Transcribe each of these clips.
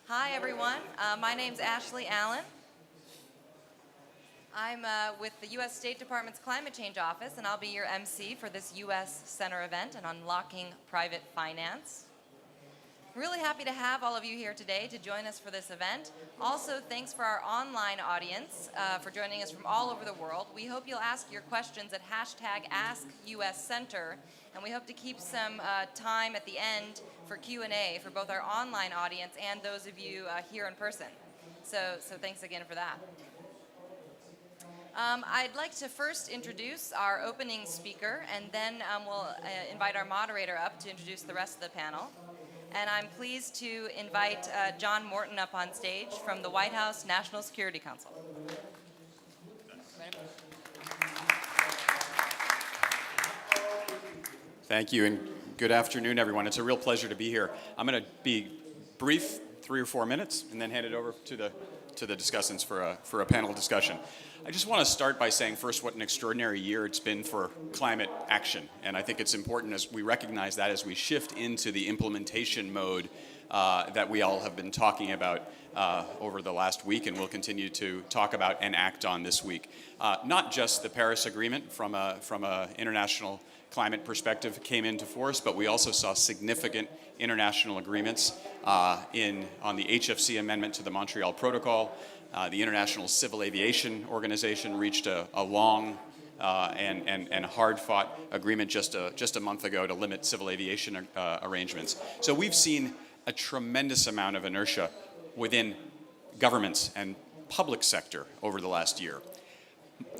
Hi, everyone. My name's Ashley Allen. I'm with the U.S. State Department's Climate Change Office, and I'll be your MC for this U.S. Center event on Unlocking Private Finance. Really happy to have all of you here today to join us for this event. Also, thanks for our online audience for joining us from all over the world. We hope you'll ask your questions at #AskUSCenter, and we hope to keep some time at the end for Q&A for both our online audience and those of you here in person. So thanks again for that. I'd like to first introduce our opening speaker, and then we'll invite our moderator up to introduce the rest of the panel. And I'm pleased to invite John Morton up on stage from the White House National Security Council. Thank you, and good afternoon, everyone. It's a real pleasure to be here. I'm going to be brief, 3 or 4 minutes, and then hand it over to the discussants for a panel discussion. I just want to start by saying first what an extraordinary year it's been for climate action, and I think it's important as we recognize that as we shift into the implementation mode that we all have been talking about over the last week and will continue to talk about and act on this week. Not just the Paris Agreement from a international climate perspective came into force, but we also saw significant international agreements on the HFC amendment to the Montreal Protocol. The International Civil Aviation Organization reached a long and hard-fought agreement just a month ago to limit civil aviation arrangements. So we've seen a tremendous amount of inertia within governments and public sector over the last year.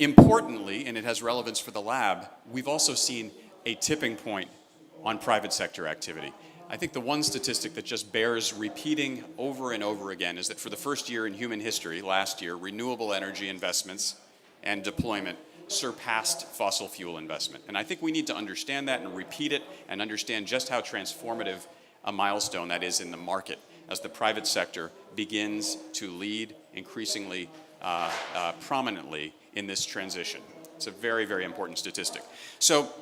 Importantly, and it has relevance for the lab, we've also seen a tipping point on private sector activity. I think the one statistic that just bears repeating over and over again is that for the first year in human history, last year, renewable energy investments and deployment surpassed fossil fuel investment. And I think we need to understand that and repeat it and understand just how transformative a milestone that is in the market as the private sector begins to lead increasingly prominently in this transition. It's a very, very important statistic. So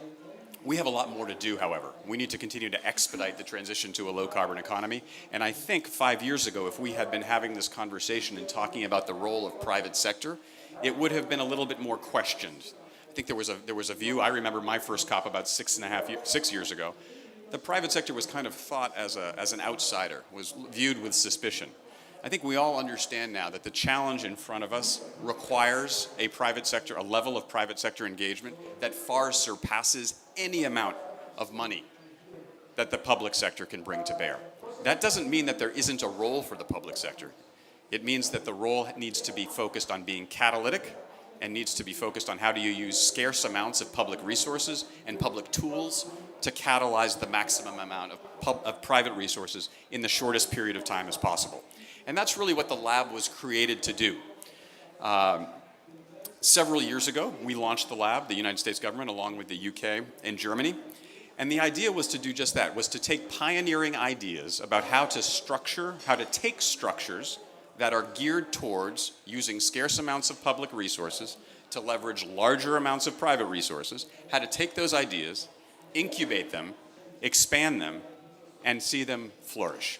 we have a lot more to do, however. We need to continue to expedite the transition to a low-carbon economy. And I think 5 years ago, if we had been having this conversation and talking about the role of private sector, it would have been a little bit more questioned. I think there was a view. I remember my first COP about 6 years ago. The private sector was kind of thought as an outsider, was viewed with suspicion. I think we all understand now that the challenge in front of us requires a private sector, a level of private sector engagement that far surpasses any amount of money that the public sector can bring to bear. That doesn't mean that there isn't a role for the public sector. It means that the role needs to be focused on being catalytic and needs to be focused on how do you use scarce amounts of public resources and public tools to catalyze the maximum amount of private resources in the shortest period of time as possible. And that's really what the lab was created to do. Several years ago, we launched the lab, the United States government, along with the UK and Germany. And the idea was to do just that, was to take pioneering ideas about how to take structures that are geared towards using scarce amounts of public resources to leverage larger amounts of private resources, how to take those ideas, incubate them, expand them, and see them flourish.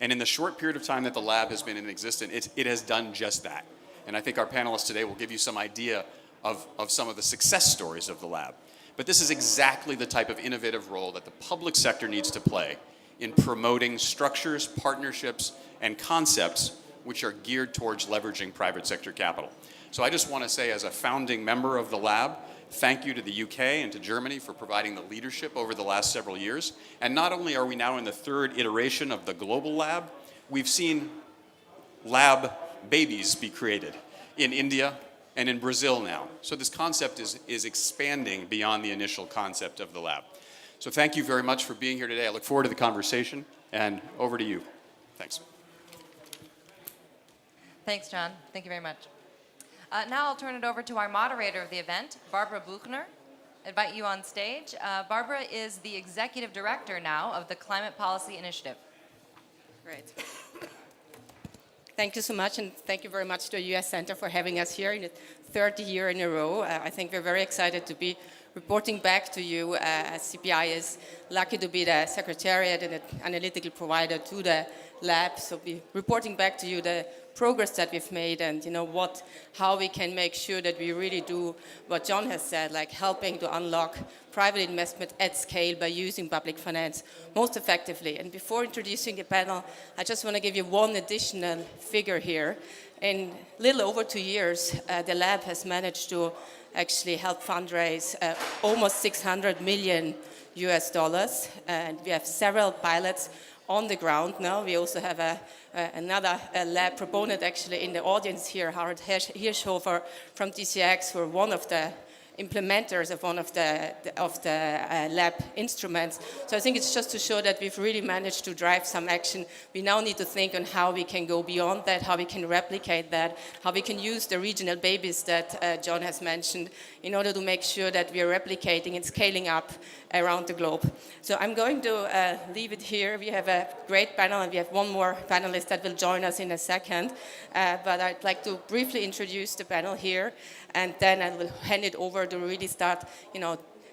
And in the short period of time that the lab has been in existence, it has done just that. And I think our panelists today will give you some idea of some of the success stories of the lab. But this is exactly the type of innovative role that the public sector needs to play in promoting structures, partnerships, and concepts which are geared towards leveraging private sector capital. So I just want to say, as a founding member of the lab, thank you to the UK and to Germany for providing the leadership over the last several years. And not only are we now in the third iteration of the global lab, we've seen lab babies be created in India and in Brazil now. So this concept is expanding beyond the initial concept of the lab. So thank you very much for being here today. I look forward to the conversation, and over to you. Thanks. Thanks, John. Thank you very much. Now I'll turn it over to our moderator of the event, Barbara Buchner. I invite you on stage. Barbara is the executive director now of the Climate Policy Initiative. Great. Thank you so much, and thank you very much to the U.S. Center for having us here in the third year in a row. I think we're very excited to be reporting back to you. CPI is lucky to be the secretariat and the analytical provider to the lab. So we're reporting back to you the progress that we've made and how we can make sure that we really do what John has said, like helping to unlock private investment at scale by using public finance most effectively. And before introducing the panel, I just want to give you one additional figure here. In little over 2 years, the lab has managed to actually help fundraise almost 600 million US dollars. And we have several pilots on the ground now. We also have another lab proponent actually in the audience here, Harald Hirschhofer from DCX, who are one of the implementers of one of the lab instruments. So I think it's just to show that we've really managed to drive some action. We now need to think on how we can go beyond that, how we can replicate that, how we can use the regional babies that John has mentioned in order to make sure that we are replicating and scaling up around the globe. So I'm going to leave it here. We have a great panel and we have one more panelist that will join us in a second. But I'd like to briefly introduce the panel here, and then I will hand it over to really start,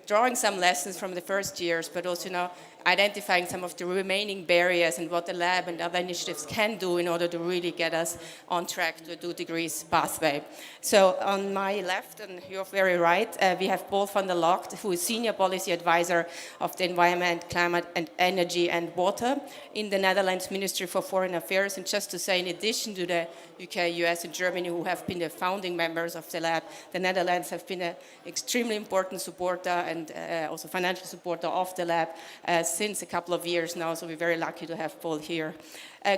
drawing some lessons from the first years, but also, identifying some of the remaining barriers and what the lab and other initiatives can do in order to really get us on track to a 2 degrees pathway. So on my left, and you're very right, we have Paul van der Locht, who is Senior Policy Advisor of the Environment, Climate and Energy and Water in the Netherlands Ministry for Foreign Affairs. And just to say, in addition to the UK, US and Germany, who have been the founding members of the lab, the Netherlands have been an extremely important supporter and also financial supporter of the lab since a couple of years now, so we're very lucky to have Paul here.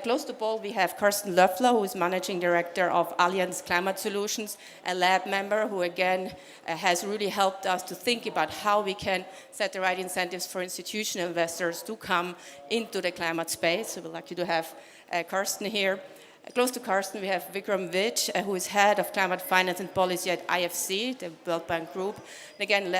Close to Paul, we have Karsten Löffler, who is Managing Director of Allianz Climate Solutions, a lab member who, again, has really helped us to think about how we can set the right incentives for institutional investors to come into the climate space. So we're lucky to have Karsten here. Close to Karsten, we have Vikram Vij, who is Head of Climate Finance and Policy at IFC, the World Bank Group. And again,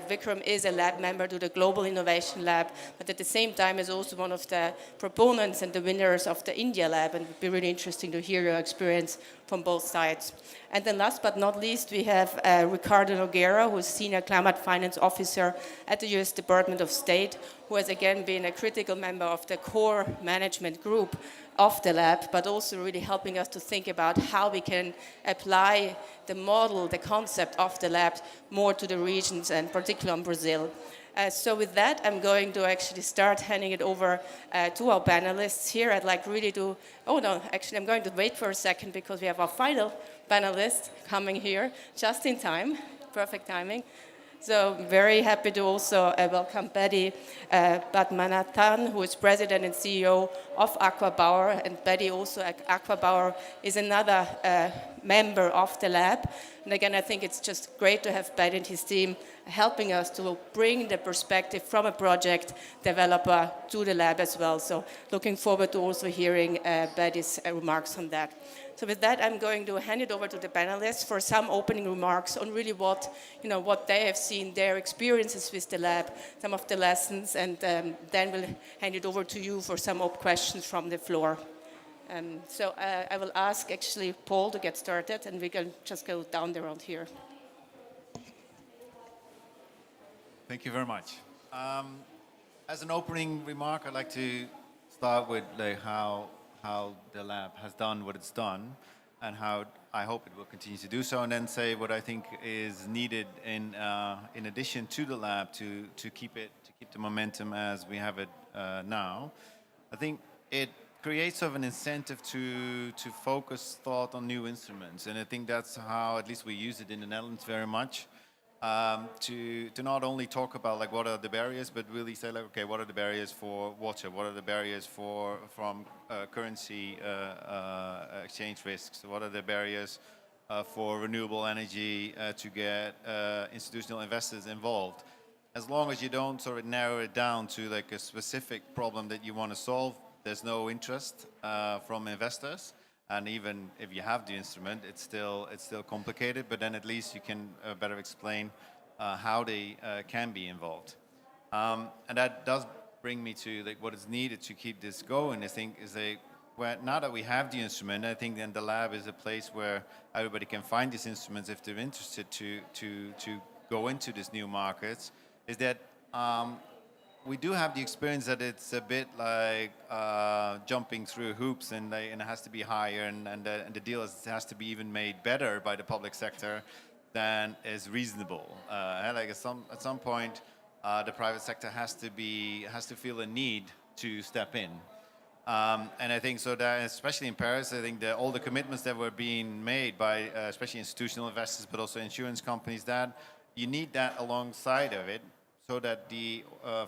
Vikram is a lab member to the Global Innovation Lab, but at the same time is also one of the proponents and the winners of the India Lab, and it would be really interesting to hear your experience from both sides. And then last but not least, we have Ricardo Nogueira, who is Senior Climate Finance Officer at the US Department of State, who has again been a critical member of the core management group of the lab, but also really helping us to think about how we can apply the model, the concept of the lab more to the regions and particularly on Brazil. So with that, I'm going to actually start handing it over to our panelists here. I'd like really to, I'm going to wait for a second because we have our final panelist coming here just in time, perfect timing. So very happy to also welcome Betty Padmanathan, who is President and CEO of Aquabauer. And Betty also at Aquabauer is another member of the lab. And again, I think it's just great to have Betty and his team helping us to bring the perspective from a project developer to the lab as well. So looking forward to also hearing Betty's remarks on that. So with that, I'm going to hand it over to the panelists for some opening remarks on really what they have seen, their experiences with the lab, some of the lessons, and then we'll hand it over to you for some questions from the floor. So I will ask actually Paul to get started, and we can just go down the road here. Thank you very much. As an opening remark, I'd like to start with how the lab has done what it's done and how I hope it will continue to do so, and then say what I think is needed in addition to the lab to keep the momentum as we have it now. I think it creates sort of an incentive to focus thought on new instruments, and I think that's how at least we use it in the Netherlands very much. To not only talk about like what are the barriers, but really say like, okay, what are the barriers for water? What are the barriers from currency exchange risks? What are the barriers for renewable energy to get institutional investors involved? As long as you don't sort of narrow it down to like a specific problem that you want to solve, there's no interest from investors. And even if you have the instrument, it's still complicated. But then at least you can better explain how they can be involved. And that does bring me to like what is needed to keep this going. I think now that we have the instrument, I think then the lab is a place where everybody can find these instruments if they're interested to go into these new markets is that we do have the experience that it's a bit like jumping through hoops, and it has to be higher, and the deal has to be even made better by the public sector than is reasonable. Like at some point, the private sector has to feel a need to step in. And I think so that, especially in Paris, I think that all the commitments that were being made by especially institutional investors, but also insurance companies, that you need that alongside of it, so that the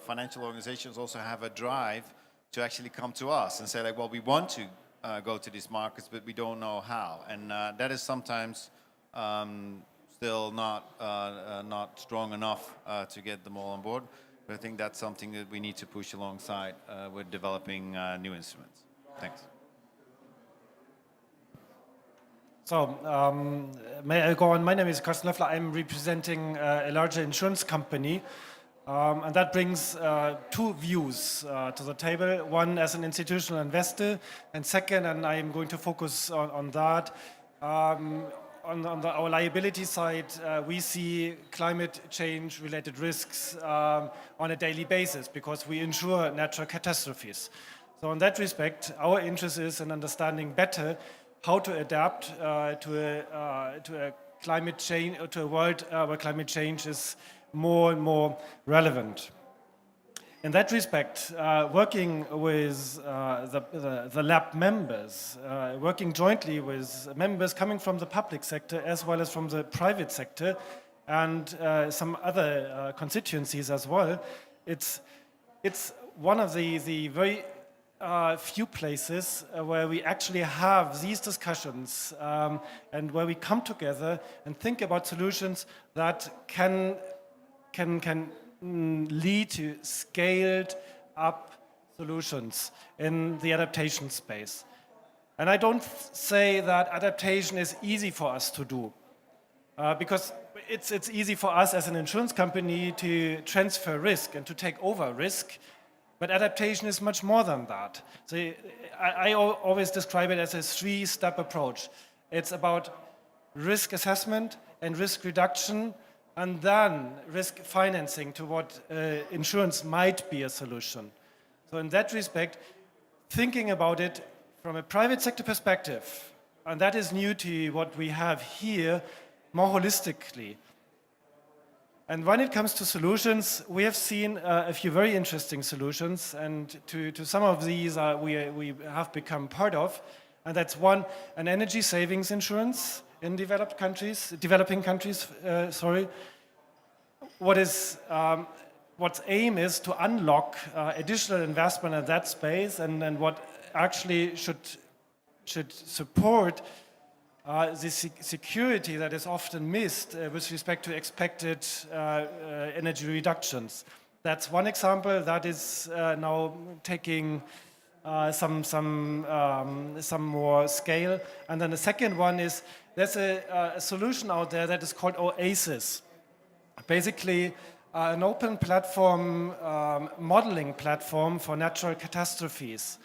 financial organizations also have a drive to actually come to us and say, like, well, we want to go to these markets, but we don't know how. And that is sometimes still not strong enough to get them all on board. But I think that's something that we need to push alongside with developing new instruments. Thanks. So, may I go on? My name is Krishna. I'm representing a larger insurance company. And that brings two views to the table. One as an institutional investor, and second, and I am going to focus on that, on our liability side, we see climate change related risks on a daily basis because we insure natural catastrophes. So in that respect, our interest is in understanding better how to adapt to a climate change, to a world where climate change is more and more relevant. In that respect, working with the lab members, working jointly with members coming from the public sector as well as from the private sector and some other constituencies as well, it's one of the very few places where we actually have these discussions and where we come together and think about solutions that can lead to scaled up solutions in the adaptation space. And I don't say that adaptation is easy for us to do, because it's easy for us as an insurance company to transfer risk and to take over risk, but adaptation is much more than that. So I always describe it as a three-step approach. It's about risk assessment and risk reduction, and then risk financing to what insurance might be a solution. So in that respect, thinking about it from a private sector perspective, and that is new to what we have here, more holistically. And when it comes to solutions, we have seen a few very interesting solutions, and to some of these we have become part of, and that's one, an energy savings insurance in developing countries, what's aim is to unlock additional investment in that space, and what actually should support the security that is often missed with respect to expected energy reductions. That's one example that is now taking some more scale. And then the second one is there's a solution out there that is called Oasis. Basically, an open platform, modeling platform for natural catastrophes.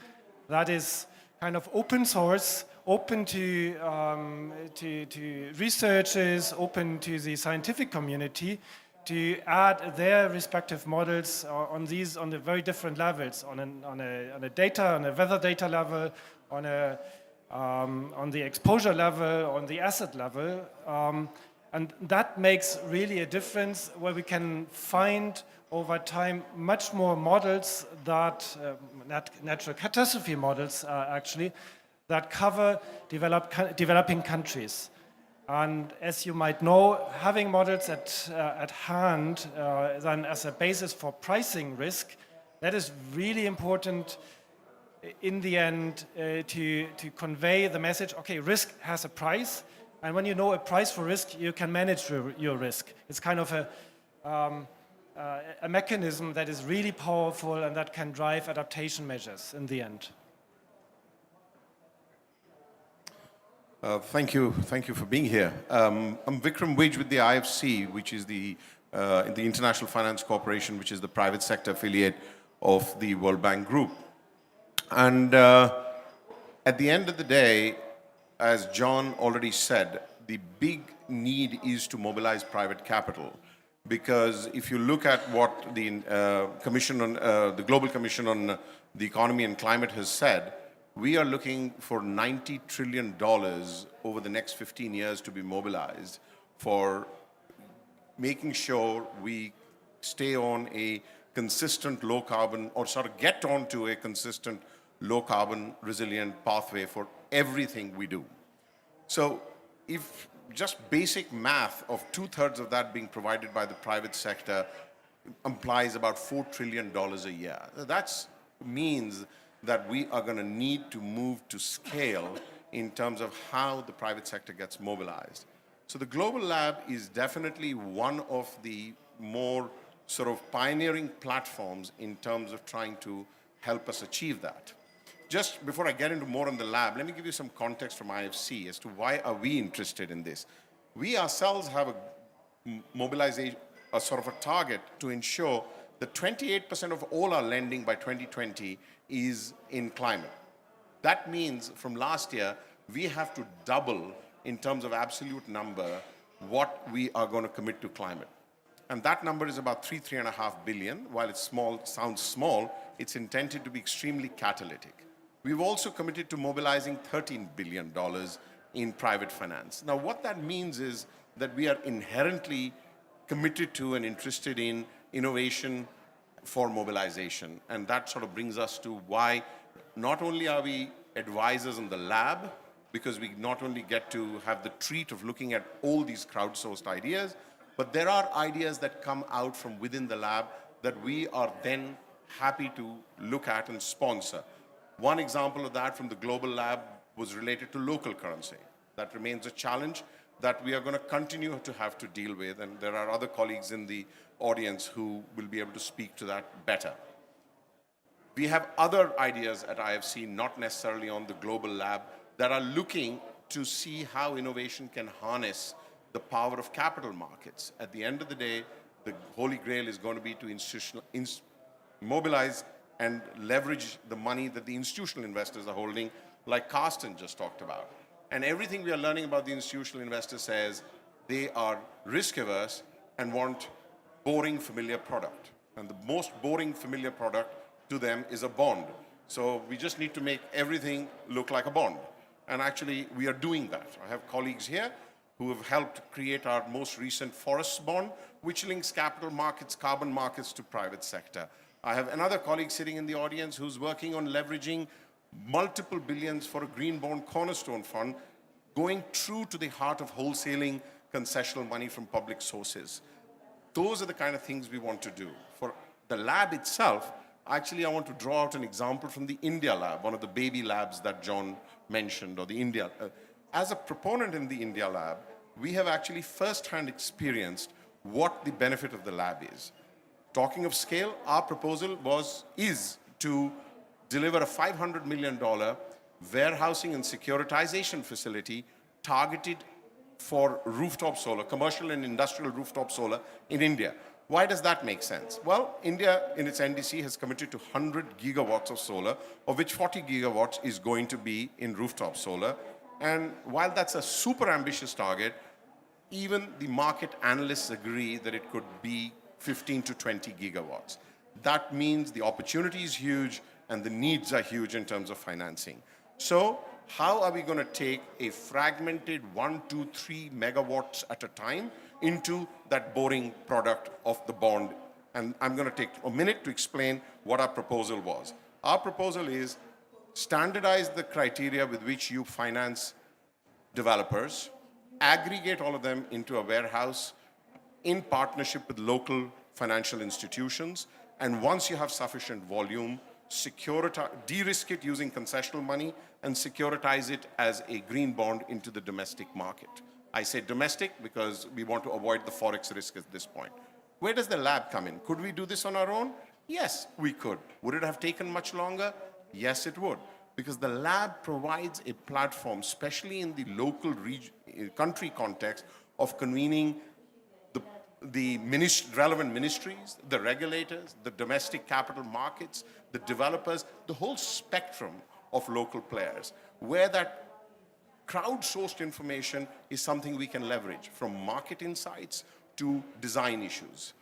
That is kind of open source, open to researchers, open to the scientific community to add their respective models on the very different levels, on a weather data level, on the exposure level, on the asset level. And that makes really a difference where we can find over time much more models that, natural catastrophe models actually, that cover developing countries. And as you might know, having models at hand then as a basis for pricing risk, that is really important in the end to convey the message, okay, risk has a price, and when you know a price for risk, you can manage your risk. It's kind of a mechanism that is really powerful and that can drive adaptation measures in the end. Thank you for being here. I'm Vikram Wij with the IFC, which is the International Finance Corporation, which is the private sector affiliate of the World Bank Group. And at the end of the day, as John already said, the big need is to mobilize private capital. because if you look at what the Commission on the Global Commission on the Economy and Climate has said, we are looking for $90 trillion over the next 15 years to be mobilized for making sure we stay on a consistent low carbon, or sort of get onto a consistent low carbon resilient pathway for everything we do. So if just basic math of 2/3 of that being provided by the private sector implies about $4 trillion a year. That means that we are going to need to move to scale in terms of how the private sector gets mobilized. So the Global Lab is definitely one of the more sort of pioneering platforms in terms of trying to help us achieve that. Just before I get into more on the lab, let me give you some context from IFC as to why are we interested in this. We ourselves have a mobilization, a sort of a target to ensure that 28% of all our lending by 2020 is in climate. That means from last year, we have to double in terms of absolute number what we are going to commit to climate. And that number is about $3.5 billion. While it's small, sounds small, it's intended to be extremely catalytic. We've also committed to mobilizing $13 billion in private finance. Now, what that means is that we are inherently committed to and interested in innovation for mobilization. And that sort of brings us to why not only are we advisors in the lab, because we not only get to have the treat of looking at all these crowdsourced ideas, but there are ideas that come out from within the lab that we are then happy to look at and sponsor. One example of that from the Global Lab was related to local currency. That remains a challenge that we are going to continue to have to deal with, and there are other colleagues in the audience who will be able to speak to that better. We have other ideas at IFC, not necessarily on the Global Lab, that are looking to see how innovation can harness the power of capital markets. At the end of the day, the holy grail is going to be to mobilize and leverage the money that the institutional investors are holding, like Carsten just talked about. And everything we are learning about the institutional investor says they are risk averse and want boring, familiar product. And the most boring, familiar product to them is a bond. So we just need to make everything look like a bond. And actually, we are doing that. I have colleagues here who have helped create our most recent forests bond, which links capital markets, carbon markets to private sector. I have another colleague sitting in the audience who's working on leveraging multiple billions for a green bond cornerstone fund, going true to the heart of wholesaling concessional money from public sources. Those are the kind of things we want to do. For the lab itself, actually, I want to draw out an example from the India lab, one of the baby labs that John mentioned, or the India. As a proponent in the India lab, we have actually first-hand experienced what the benefit of the lab is. Talking of scale, our proposal is to deliver a $500 million warehousing and securitization facility targeted for rooftop solar, commercial and industrial rooftop solar in India. Why does that make sense? Well, India in its NDC has committed to 100 gigawatts of solar, of which 40 gigawatts is going to be in rooftop solar. And while that's a super ambitious target, even the market analysts agree that it could be 15 to 20 gigawatts. That means the opportunity is huge and the needs are huge in terms of financing. So how are we going to take a fragmented 1, 2, 3 megawatts at a time into that boring product of the bond? And I'm going to take a minute to explain what our proposal was. Our proposal is standardize the criteria with which you finance developers, aggregate all of them into a warehouse in partnership with local financial institutions, and once you have sufficient volume, de-risk it using concessional money and securitize it as a green bond into the domestic market. I say domestic because we want to avoid the forex risk at this point. Where does the lab come in? Could we do this on our own? Yes, we could. Would it have taken much longer? Yes, it would. Because the lab provides a platform, especially in the local country context, of convening the relevant ministries, the regulators, the domestic capital markets, the developers, the whole spectrum of local players, where that crowdsourced information is something we can leverage, from market insights to design issues.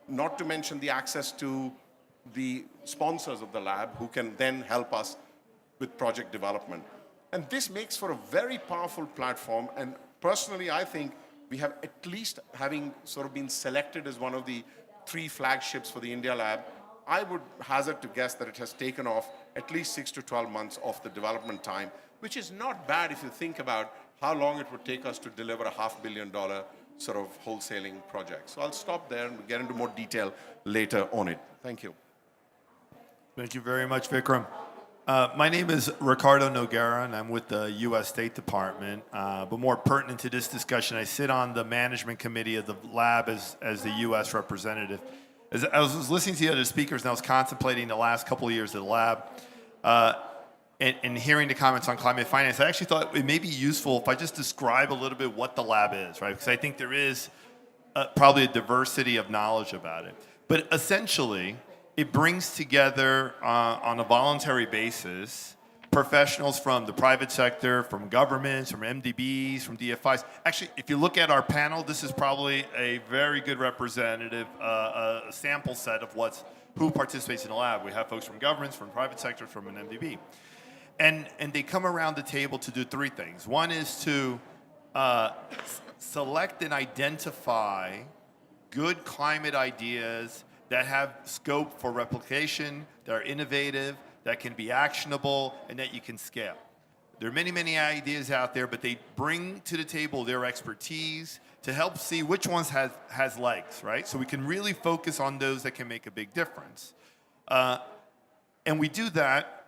Not to mention the access to the sponsors of the lab who can then help us with project development. And this makes for a very powerful platform, and personally I think we have, at least having sort of been selected as one of the 3 flagships for the India Lab, I would hazard to guess that it has taken off at least 6 to 12 months of the development time, which is not bad if you think about how long it would take us to deliver a $500 million sort of wholesaling project. So I'll stop there and get into more detail later on it. Thank you. Thank you very much, Vikram. My name is Ricardo Noguera, and I'm with the U.S. State Department. But more pertinent to this discussion, I sit on the management committee of the lab as the U.S. representative. As I was listening to the other speakers, and I was contemplating the last couple of years at the lab, and hearing the comments on climate finance, I actually thought it may be useful if I just describe a little bit what the lab is, right? Because I think there is probably a diversity of knowledge about it. But essentially, it brings together on a voluntary basis professionals from the private sector, from governments, from MDBs, from DFIs. Actually, if you look at our panel, this is probably a very good representative sample set of who participates in the lab. We have folks from governments, from private sector, from an MDB. And they come around the table to do 3 things. One is to select and identify good climate ideas that have scope for replication, that are innovative, that can be actionable, and that you can scale. There are many, many ideas out there, but they bring to the table their expertise to help see which ones has legs, right? So we can really focus on those that can make a big difference. And we do that,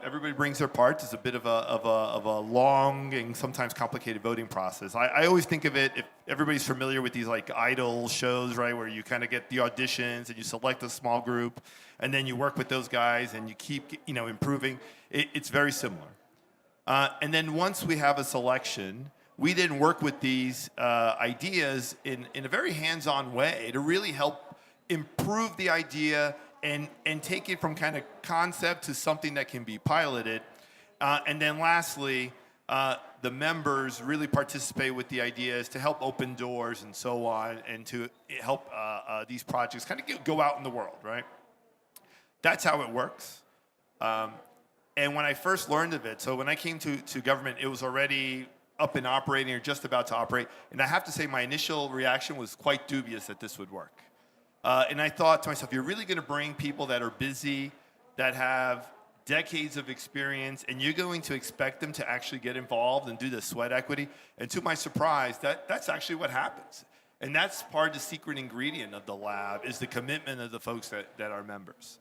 everybody brings their part. It's a bit of a long and sometimes complicated voting process. I always think of it, if everybody's familiar with these like idol shows, right, where you kind of get the auditions and you select a small group and then you work with those guys and you keep, improving. It's very similar. And then once we have a selection, we then work with these ideas in a very hands-on way to really help improve the idea and take it from kind of concept to something that can be piloted. And then lastly, the members really participate with the ideas to help open doors and so on, and to help these projects kind of go out in the world, right? That's how it works. And when I first learned of it, so when I came to government, it was already up and operating or just about to operate. And I have to say my initial reaction was quite dubious that this would work. And I thought to myself, you're really going to bring people that are busy, that have decades of experience, and you're going to expect them to actually get involved and do the sweat equity? And to my surprise, that's actually what happens. And that's part of the secret ingredient of the lab, is the commitment of the folks that are members.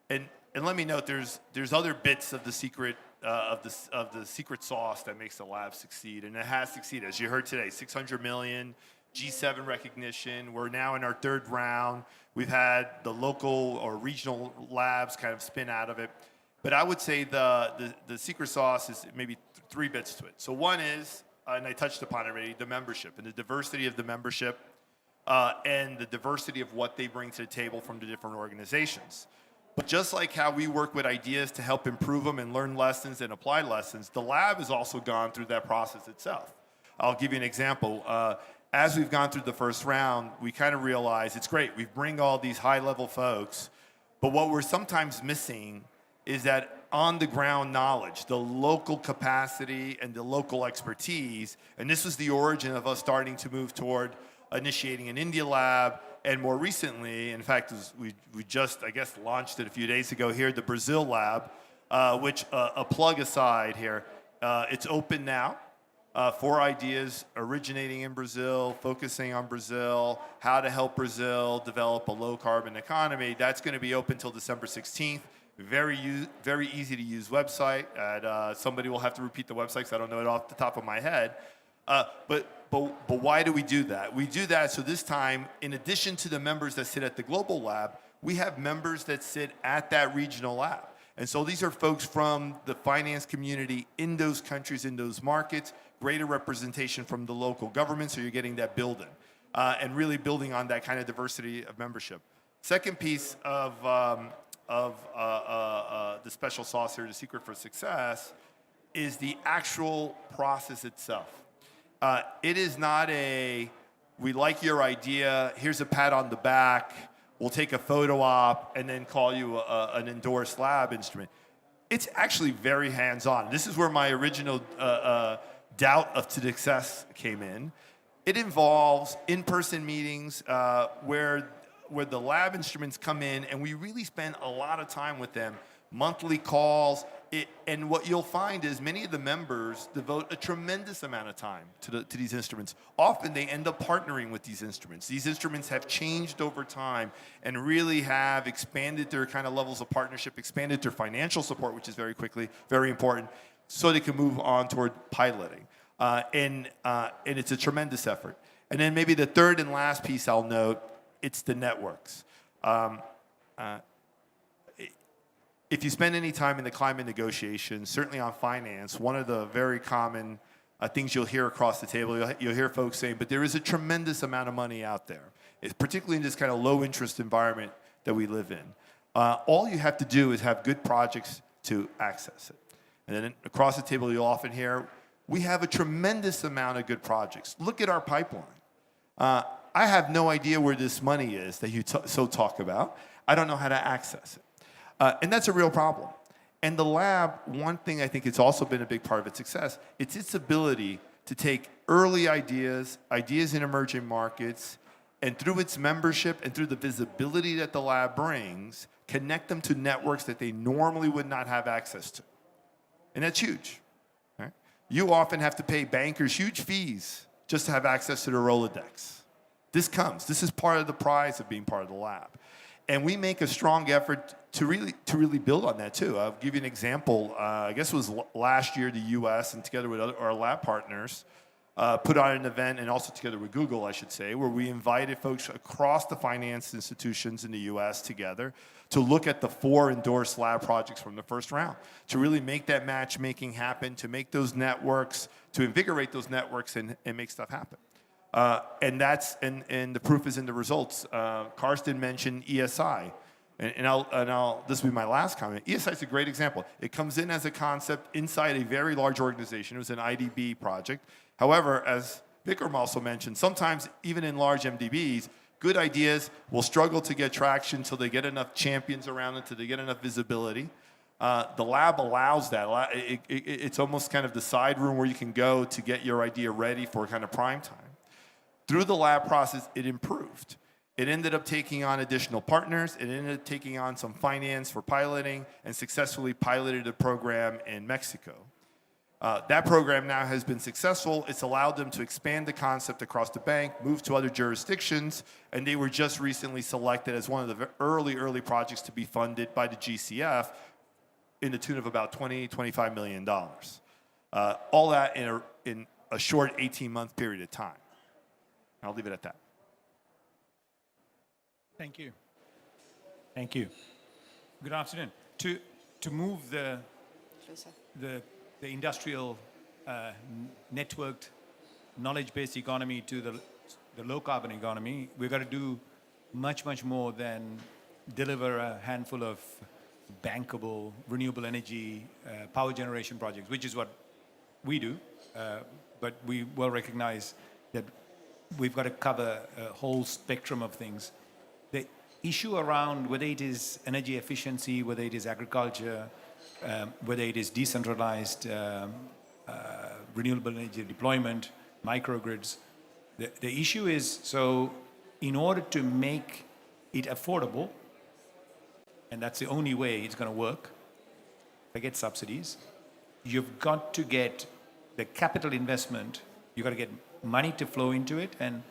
And let me note, there's other bits of the secret of the secret sauce that makes the lab succeed, and it has succeeded. As you heard today, 600 million. G7 recognition. We're now in our 3rd round. We've had the local or regional labs kind of spin out of it. But I would say the secret sauce is maybe 3 bits to it. So one is, and I touched upon it already, the membership and the diversity of the membership and the diversity of what they bring to the table from the different organizations. But just like how we work with ideas to help improve them and learn lessons and apply lessons, the lab has also gone through that process itself. I'll give you an example. As we've gone through the 1st round, we kind of realize it's great. We bring all these high-level folks, but what we're sometimes missing is that on-the-ground knowledge, the local capacity and the local expertise. And this was the origin of us starting to move toward initiating an India lab, and more recently, in fact, we just, I guess, launched it a few days ago here, the Brazil lab, which, a plug aside here, it's open now. 4 ideas originating in Brazil, focusing on Brazil, how to help Brazil develop a low-carbon economy. That's going to be open until December 16th. Very easy to use website. Somebody will have to repeat the website because I don't know it off the top of my head. But why do we do that? We do that so this time, in addition to the members that sit at the global lab, we have members that sit at that regional lab. And so these are folks from the finance community in those countries, in those markets, greater representation from the local government, so you're getting that building, and really building on that kind of diversity of membership. Second piece of the special sauce here, the secret for success, is the actual process itself. It is not a we like your idea, here's a pat on the back, we'll take a photo op, and then call you an endorsed lab instrument. It's actually very hands-on. This is where my original doubt of success came in. It involves in-person meetings where the lab instruments come in, and we really spend a lot of time with them, monthly calls. And what you'll find is many of the members devote a tremendous amount of time to these instruments. Often they end up partnering with these instruments. These instruments have changed over time and really have expanded their kind of levels of partnership, expanded their financial support, which is very important, so they can move on toward piloting. And it's a tremendous effort. And then maybe the third and last piece I'll note, it's the networks. If you spend any time in the climate negotiations, certainly on finance, one of the very common things you'll hear across the table, you'll hear folks saying, but there is a tremendous amount of money out there, particularly in this kind of low interest environment that we live in. All you have to do is have good projects to access it. And then across the table, you'll often hear, we have a tremendous amount of good projects. Look at our pipeline. I have no idea where this money is that you so talk about. I don't know how to access it. And that's a real problem. And the lab, one thing I think it's also been a big part of its success, it's its ability to take early ideas in emerging markets, and through its membership and through the visibility that the lab brings, connect them to networks that they normally would not have access to. And that's huge. Right? You often have to pay bankers huge fees just to have access to their Rolodex. This is part of the prize of being part of the lab. And we make a strong effort to really build on that too. I'll give you an example. I guess it was last year, the US, and together with our lab partners, put on an event, and also together with Google, I should say, where we invited folks across the finance institutions in the US together to look at the 4 endorsed lab projects from the first round, to really make that matchmaking happen, to make those networks, to invigorate those networks and make stuff happen. And the proof is in the results. Karsten mentioned ESI, and this will be my last comment. ESI is a great example. It comes in as a concept inside a very large organization. It was an IDB project. However, as Vikram also mentioned, sometimes even in large MDBs, good ideas will struggle to get traction until they get enough champions around it, until they get enough visibility. The lab allows that. It's almost kind of the side room where you can go to get your idea ready for kind of prime time. Through the lab process, it improved. It ended up taking on additional partners. It ended up taking on some finance for piloting and successfully piloted a program in Mexico. That program now has been successful. It's allowed them to expand the concept across the bank, move to other jurisdictions, and they were just recently selected as one of the early projects to be funded by the GCF in the tune of about $20–25 million. All that in a short 18-month period of time. I'll leave it at that. Thank you. Thank you. Good afternoon. To move the industrial networked knowledge-based economy to the low-carbon economy, we've got to do much more than deliver a handful of bankable renewable energy power generation projects, which is what we do. But we well recognize that we've got to cover a whole spectrum of things. The issue around whether it is energy efficiency, whether it is agriculture, whether it is decentralized renewable energy deployment, microgrids, the issue is, so in order to make it affordable, and that's the only way it's going to work, get subsidies, you've got to get the capital investment, you've got to get money to flow into it, and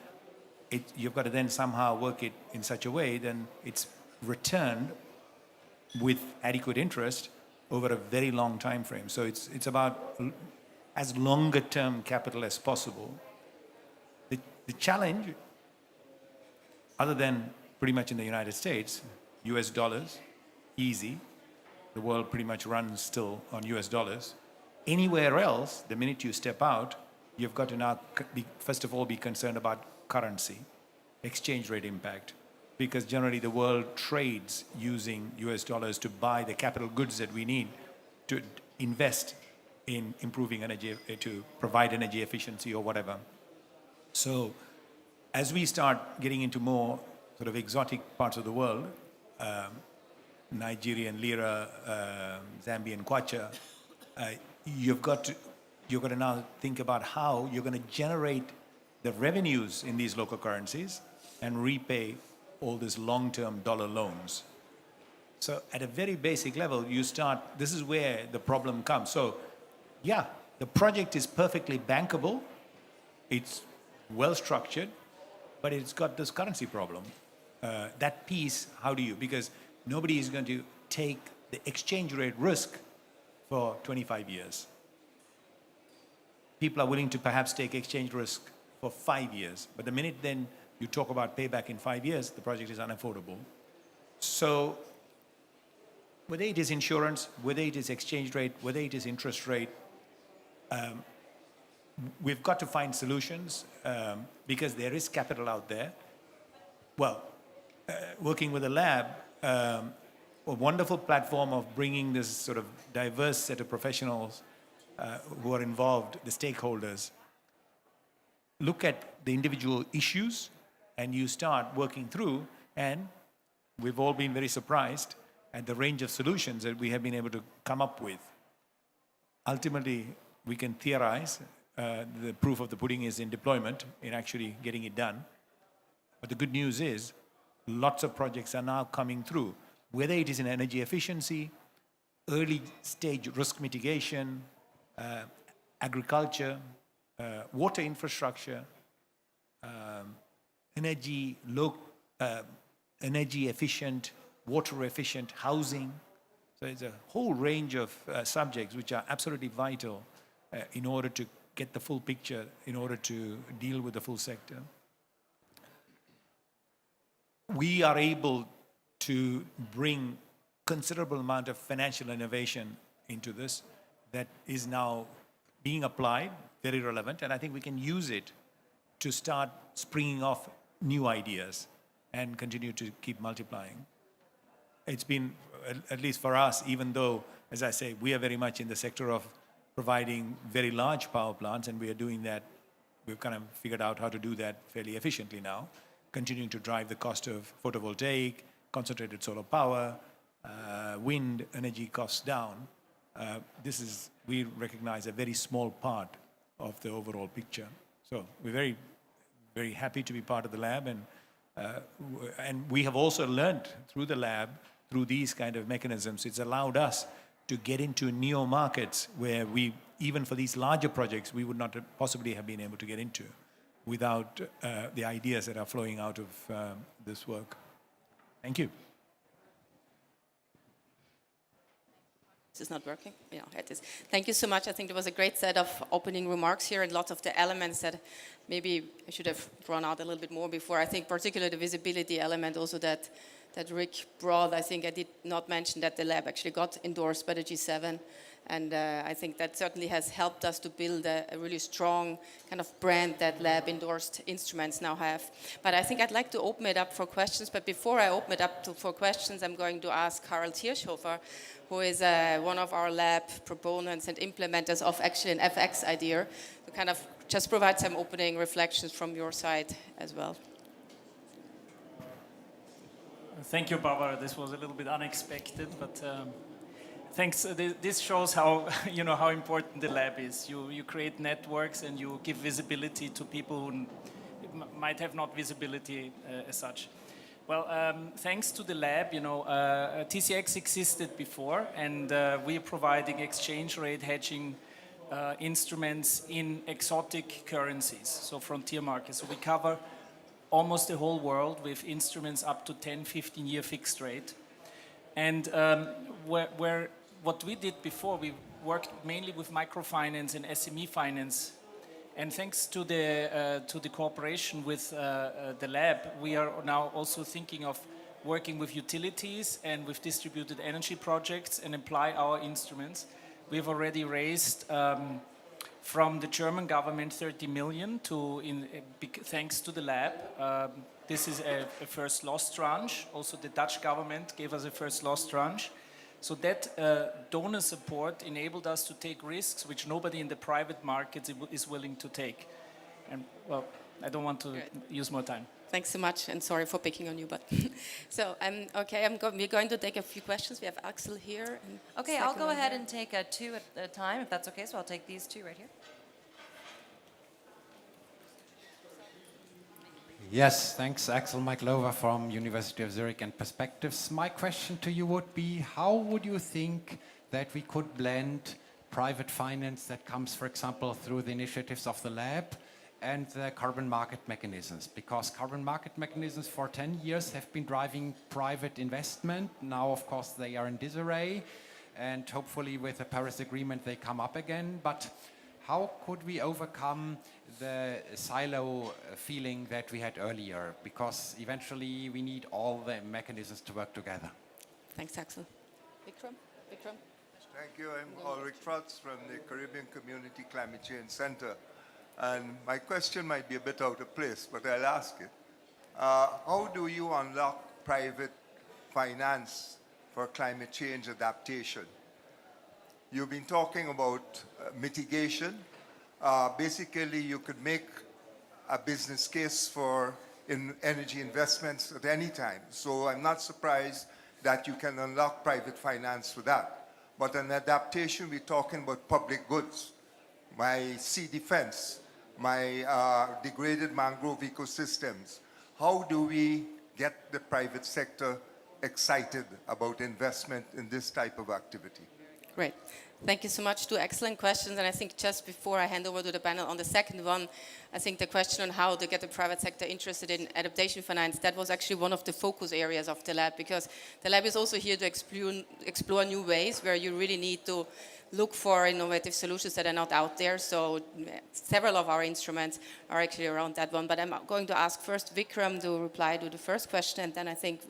you've got to then somehow work it in such a way then it's returned with adequate interest over a very long time frame. So it's about as longer term capital as possible. The challenge, other than pretty much in the United States, US dollars, easy. The world pretty much runs still on US dollars. Anywhere else, the minute you step out, you've got to now, first of all, be concerned about currency, exchange rate impact, because generally the world trades using US dollars to buy the capital goods that we need to invest in improving energy, to provide energy efficiency or whatever. So as we start getting into more sort of exotic parts of the world, Nigerian lira, Zambian kwacha, you've got to now think about how you're going to generate the revenues in these local currencies and repay all these long-term dollar loans. So at a very basic level, this is where the problem comes. So yeah, the project is perfectly bankable, it's well structured, but it's got this currency problem. That piece, how do you, because nobody is going to take the exchange rate risk for 25 years. People are willing to perhaps take exchange risk for 5 years, but the minute then you talk about payback in 5 years, the project is unaffordable. So whether it is insurance, whether it is exchange rate, whether it is interest rate, we've got to find solutions because there is capital out there. Well, working with a lab, a wonderful platform of bringing this sort of diverse set of professionals who are involved, the stakeholders, look at the individual issues and you start working through, and we've all been very surprised at the range of solutions that we have been able to come up with. Ultimately, we can theorize. The proof of the pudding is in deployment, in actually getting it done. But the good news is, lots of projects are now coming through, whether it is in energy efficiency, early stage risk mitigation, agriculture, water infrastructure, energy efficient, water efficient housing. So it's a whole range of subjects which are absolutely vital in order to get the full picture, in order to deal with the full sector. We are able to bring considerable amount of financial innovation into this that is now being applied, very relevant, and I think we can use it to start springing off new ideas and continue to keep multiplying. It's been, at least for us, even though, as I say, we are very much in the sector of providing very large power plants, and we are doing that, we've kind of figured out how to do that fairly efficiently now, continuing to drive the cost of photovoltaic, concentrated solar power, wind energy costs down. This is, we recognize, a very small part of the overall picture. So we're very, very happy to be part of the lab, and we have also learned through the lab, through these kind of mechanisms, it's allowed us to get into neo markets where we, even for these larger projects, we would not possibly have been able to get into without the ideas that are flowing out of this work. Thank you. This is not working? Yeah, it is. Thank you so much. I think there was a great set of opening remarks here and lots of the elements that maybe I should have drawn out a little bit more before. I think particularly the visibility element also that Rick brought. I think I did not mention that the lab actually got endorsed by the G7. And I think that certainly has helped us to build a really strong kind of brand that lab-endorsed instruments now have. But I think I'd like to open it up for questions. But before I open it up for questions, I'm going to ask Harald Hirschhofer, who is one of our lab proponents and implementers of actually an FX idea, to kind of just provide some opening reflections from your side as well. Thank you, Barbara. This was a little bit unexpected, but thanks. This shows how how important the lab is. You create networks and you give visibility to people who might have not visibility as such. Well, thanks to the lab, TCX existed before, and we are providing exchange rate hedging instruments in exotic currencies, so frontier markets. So we cover almost the whole world with instruments up to 10, 15-year fixed rate. And what we did before, we worked mainly with microfinance and SME finance. And thanks to the cooperation with the lab, we are now also thinking of working with utilities and with distributed energy projects and apply our instruments. We've already raised from the German government 30 million thanks to the lab. This is a first loss tranche. Also the Dutch government gave us a first loss tranche. So that donor support enabled us to take risks which nobody in the private market is willing to take. And well, I don't want to Great. use more time. Thanks so much, and sorry for picking on you, but so okay. We're going to take a few questions. We have Axel here. And Okay, I'll second go one ahead there. and take two at a time, if that's okay. So I'll take these two right here. Yes, thanks, Axel Miklova from University of Zurich and Perspectives. My question to you would be, how would you think that we could blend private finance that comes, for example, through the initiatives of the lab and the carbon market mechanisms? Because carbon market mechanisms for 10 years have been driving private investment. Now, of course, they are in disarray, and hopefully with the Paris Agreement they come up again. But how could we overcome the silo feeling that we had earlier? Because eventually we need all the mechanisms to work together. Thanks, Axel. Vikram. Thank you. I'm Ulrich Trotz from the Caribbean Community Climate Change Center. And my question might be a bit out of place, but I'll ask it. How do you unlock private finance for climate change adaptation? You've been talking about mitigation. Basically, you could make a business case for energy investments at any time. So I'm not surprised that you can unlock private finance for that. But in adaptation, we're talking about public goods. My sea defense, my degraded mangrove ecosystems. How do we get the private sector excited about investment in this type of activity? Great. Thank you so much. Two excellent questions. And I think just before I hand over to the panel on the second one, I think the question on how to get the private sector interested in adaptation finance, that was actually one of the focus areas of the lab, because the lab is also here to explore new ways where you really need to look for innovative solutions that are not out there. So several of our instruments are actually around that one. But I'm going to ask first Vikram to reply to the first question, and then I think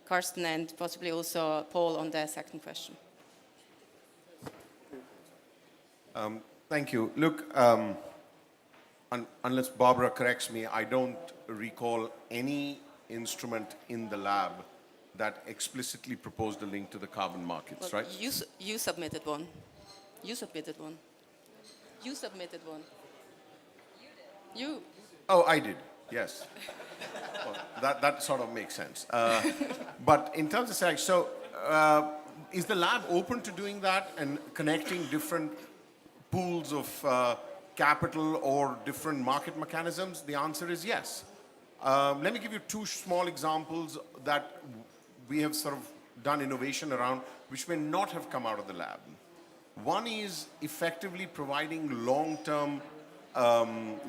Karsten and possibly also Paul on the second question. Thank you. Look, unless Barbara corrects me, I don't recall any instrument in the lab that explicitly proposed a link to the carbon markets, Well, right? You submitted one. You submitted one. You submitted one. You. Oh, I did, yes. Well, that sort of makes sense. But in terms of saying, so is the lab open to doing that and connecting different pools of capital or different market mechanisms? The answer is yes. Let me give you two small examples that we have sort of done innovation around, which may not have come out of the lab. One is effectively providing long-term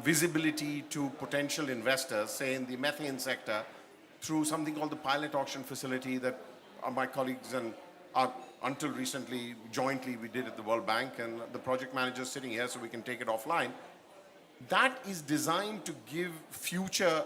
visibility to potential investors, say in the methane sector, through something called the pilot auction facility that my colleagues and until recently jointly we did at the World Bank, and the project manager is sitting here so we can take it offline. That is designed to give future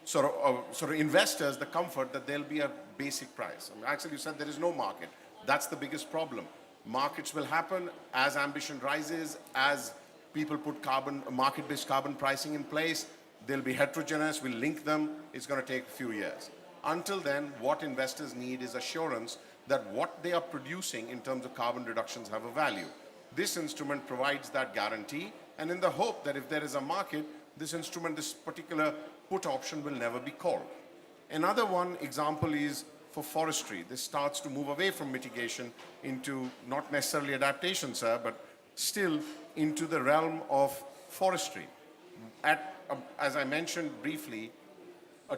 sort of investors the comfort that there'll be a basic price. I mean, actually, you said there is no market. That's the biggest problem. Markets will happen as ambition rises, as people put market-based carbon pricing in place. They'll be heterogeneous, we'll link them. It's going to take a few years. Until then, what investors need is assurance that what they are producing in terms of carbon reductions have a value. This instrument provides that guarantee, and in the hope that if there is a market, this instrument, this particular put option will never be called. Another one example is for forestry. This starts to move away from mitigation into not necessarily adaptation, sir, but still into the realm of forestry. As I mentioned briefly,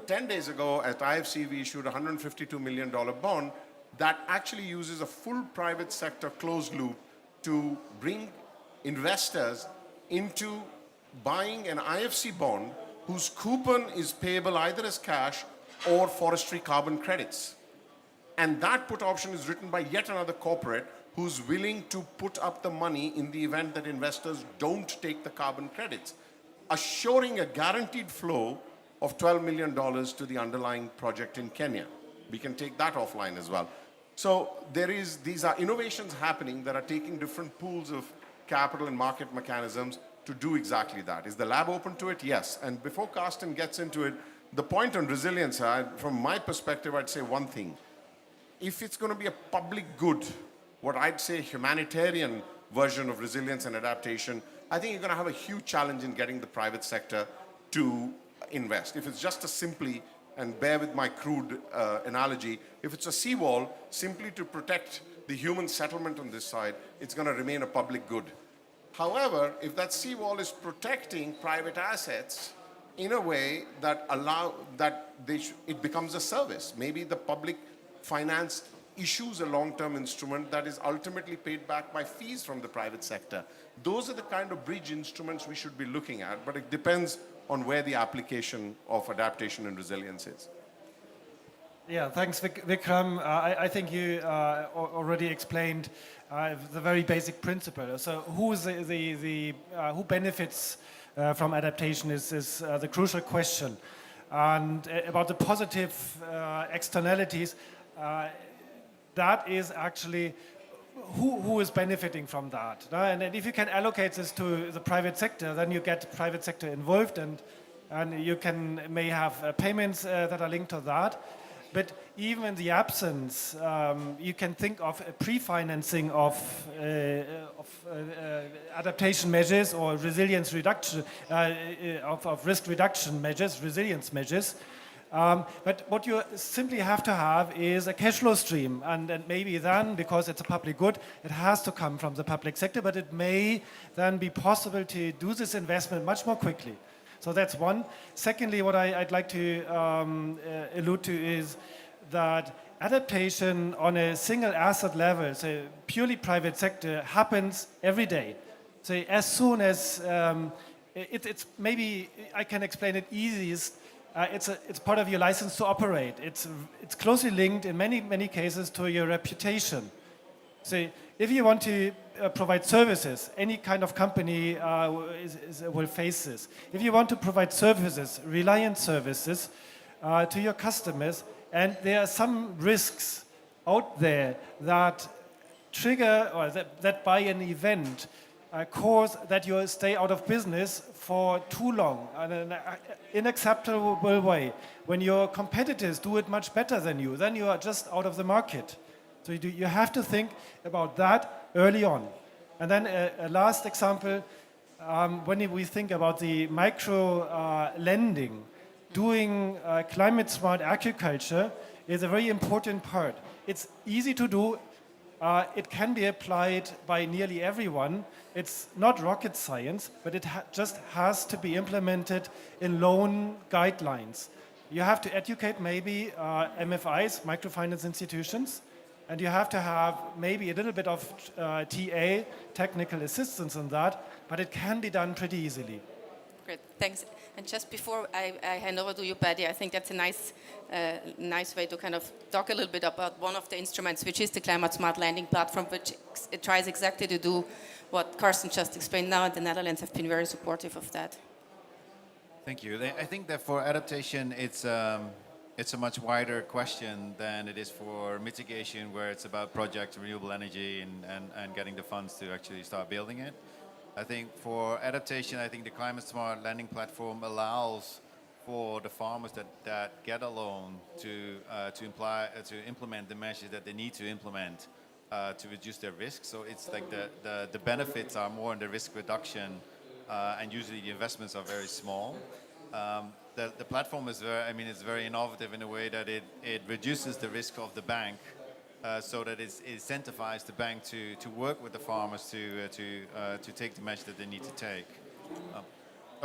10 days ago at IFC, we issued a $152 million bond that actually uses a full private sector closed loop to bring investors into buying an IFC bond whose coupon is payable either as cash or forestry carbon credits. And that put option is written by yet another corporate who's willing to put up the money in the event that investors don't take the carbon credits, assuring a guaranteed flow of $12 million to the underlying project in Kenya. We can take that offline as well. So these are innovations happening that are taking different pools of capital and market mechanisms to do exactly that. Is the lab open to it? Yes. And before Karsten gets into it, the point on resilience, from my perspective, I'd say one thing. If it's going to be a public good, what I'd say humanitarian version of resilience and adaptation, I think you're going to have a huge challenge in getting the private sector to invest. If it's just a simply, and bear with my crude analogy, if it's a seawall simply to protect the human settlement on this side, it's going to remain a public good. However, if that seawall is protecting private assets in a way that it becomes a service, maybe the public finance issues a long-term instrument that is ultimately paid back by fees from the private sector. Those are the kind of bridge instruments we should be looking at, but it depends on where the application of adaptation and resilience is. Yeah, thanks, Vikram. I think you already explained the very basic principle. So who benefits from adaptation is the crucial question. And about the positive externalities, that is actually who is benefiting from that. And if you can allocate this to the private sector, then you get private sector involved, and you may have payments that are linked to that. But even in the absence, you can think of a pre-financing of adaptation measures or resilience reduction, of risk reduction measures, resilience measures. But what you simply have to have is a cash flow stream. And maybe then, because it's a public good, it has to come from the public sector, but it may then be possible to do this investment much more quickly. So that's one. Secondly, what I'd like to allude to is that adaptation on a single asset level, so purely private sector, happens every day. So as soon as it's maybe I can explain it easiest. It's part of your license to operate. It's closely linked in many cases to your reputation. So if you want to provide services, any kind of company will face this. If you want to provide services, reliant services to your customers, and there are some risks out there that trigger or that by an event cause that you stay out of business for too long in an unacceptable way. When your competitors do it much better than you, then you are just out of the market. So you have to think about that early on. And then a last example, when we think about the micro lending, doing climate smart agriculture is a very important part. It's easy to do. It can be applied by nearly everyone. It's not rocket science, but it just has to be implemented in loan guidelines. You have to educate maybe MFIs, microfinance institutions, and you have to have maybe a little bit of TA, technical assistance on that, but it can be done pretty easily. Great, thanks. And just before I hand over to you, Paddy, I think that's a nice way to kind of talk a little bit about one of the instruments, which is the Climate Smart Lending Platform, which it tries exactly to do what Carsten just explained now, and the Netherlands have been very supportive of that. Thank you. I think that for adaptation, it's a much wider question than it is for mitigation, where it's about project renewable energy and getting the funds to actually start building it. I think for adaptation, I think the Climate Smart Lending Platform allows for the farmers that get a loan to implement the measures that they need to implement to reduce their risk. So it's like the benefits are more in the risk reduction, and usually the investments are very small. The platform is it's very innovative in a way that it reduces the risk of the bank, so that it incentivizes the bank to work with the farmers to take the measure that they need to take.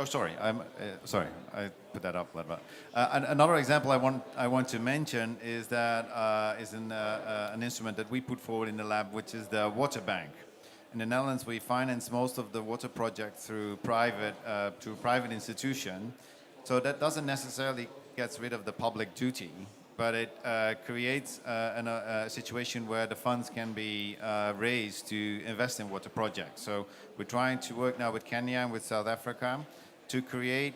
Sorry, I put that up. And another example I want to mention is an instrument that we put forward in the lab, which is the water bank. In the Netherlands, we finance most of the water projects through private institution. So that doesn't necessarily get rid of the public duty, but it creates a situation where the funds can be raised to invest in water projects. So we're trying to work now with Kenya and with South Africa to create,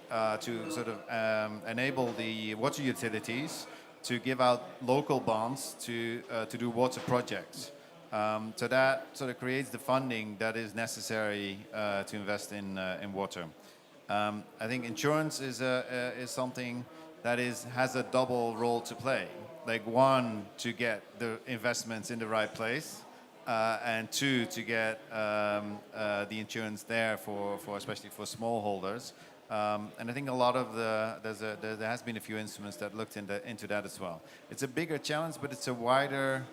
enable the water utilities to give out local bonds to do water projects. So that sort of creates the funding that is necessary to invest in water. I think insurance is something that has a double role to play. Like one, to get the investments in the right place, and two, to get the insurance there for especially for smallholders. And I think a lot of there has been a few instruments that looked into that as well. It's a bigger challenge, but it's a wider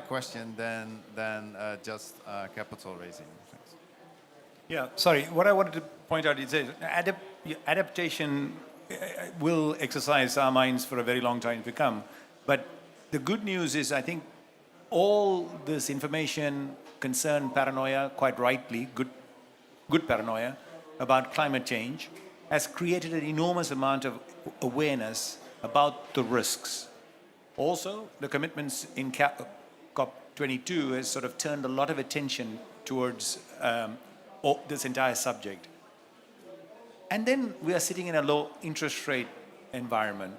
question than just capital raising. Thanks. Yeah, sorry. What I wanted to point out is that adaptation will exercise our minds for a very long time to come. But the good news is, I think, all this information, concern, paranoia, quite rightly, good paranoia about climate change, has created an enormous amount of awareness about the risks. Also, the commitments in COP-22 has sort of turned a lot of attention towards this entire subject. And then we are sitting in a low interest rate environment.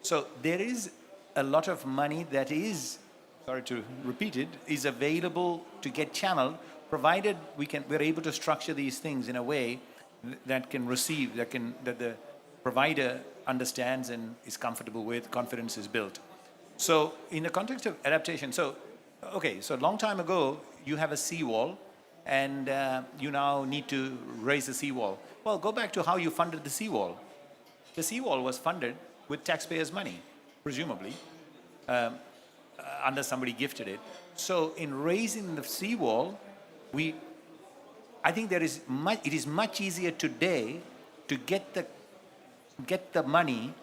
So there is a lot of money that is, sorry to repeat it, is available to get channeled, provided we're able to structure these things in a way that can receive, that the provider understands and is comfortable with, confidence is built. So in the context of adaptation, so a long time ago, you have a seawall, and you now need to raise the seawall. Well, go back to how you funded the seawall. The seawall was funded with taxpayers' money, presumably, unless somebody gifted it. So in raising the seawall, I think it is much easier today to get the money,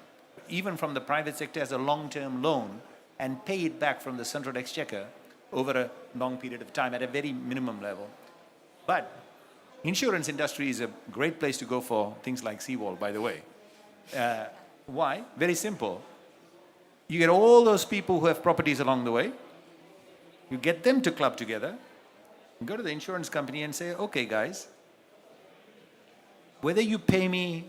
even from the private sector, as a long-term loan and pay it back from the central exchequer over a long period of time at a very minimum level. But insurance industry is a great place to go for things like seawall, by the way. Why? Very simple. You get all those people who have properties along the way, you get them to club together, and go to the insurance company and say, okay, guys, whether you pay me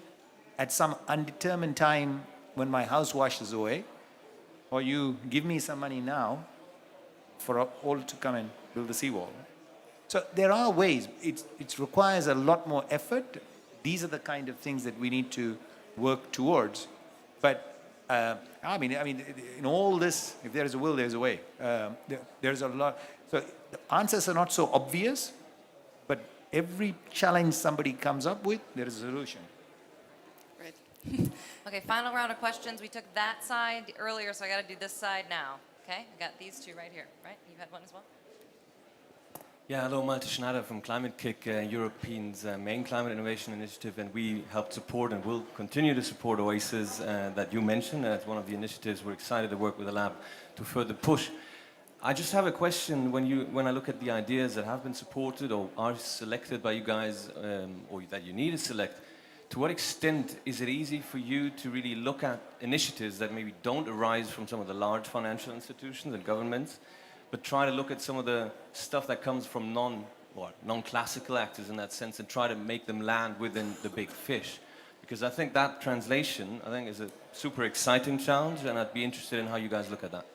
at some undetermined time when my house washes away, or you give me some money now for all to come and build the seawall. So there are ways. It requires a lot more effort. These are the kind of things that we need to work towards. But I mean, in all this, if there is a will, there is a way. There's a lot. So the answers are not so obvious, but every challenge somebody comes up with, there is a solution. Great. Okay, final round of questions. We took that side earlier, so I got to do this side now. Okay, I got these two right here, right? You had one as well? Yeah, hello, Malte Schneider from ClimateKick Europe's main climate innovation initiative, and we help support and will continue to support Oasis that you mentioned. It's one of the initiatives we're excited to work with the lab to further push. I just have a question. When I look at the ideas that have been supported or are selected by you guys, or that you need to select, to what extent is it easy for you to really look at initiatives that maybe don't arise from some of the large financial institutions and governments, but try to look at some of the stuff that comes from non-classical actors in that sense and try to make them land within the big fish? Because I think that translation, is a super exciting challenge, and I'd be interested in how you guys look at that.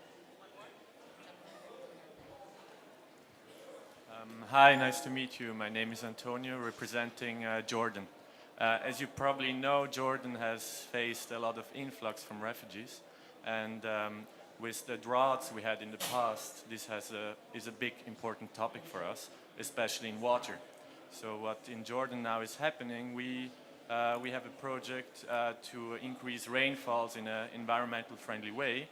Hi, nice to meet you. My name is Antonio, representing Jordan. As you probably know, Jordan has faced a lot of influx from refugees, and with the droughts we had in the past, this is a big important topic for us, especially in water. So what in Jordan now is happening, we have a project to increase rainfalls in an environmental friendly way,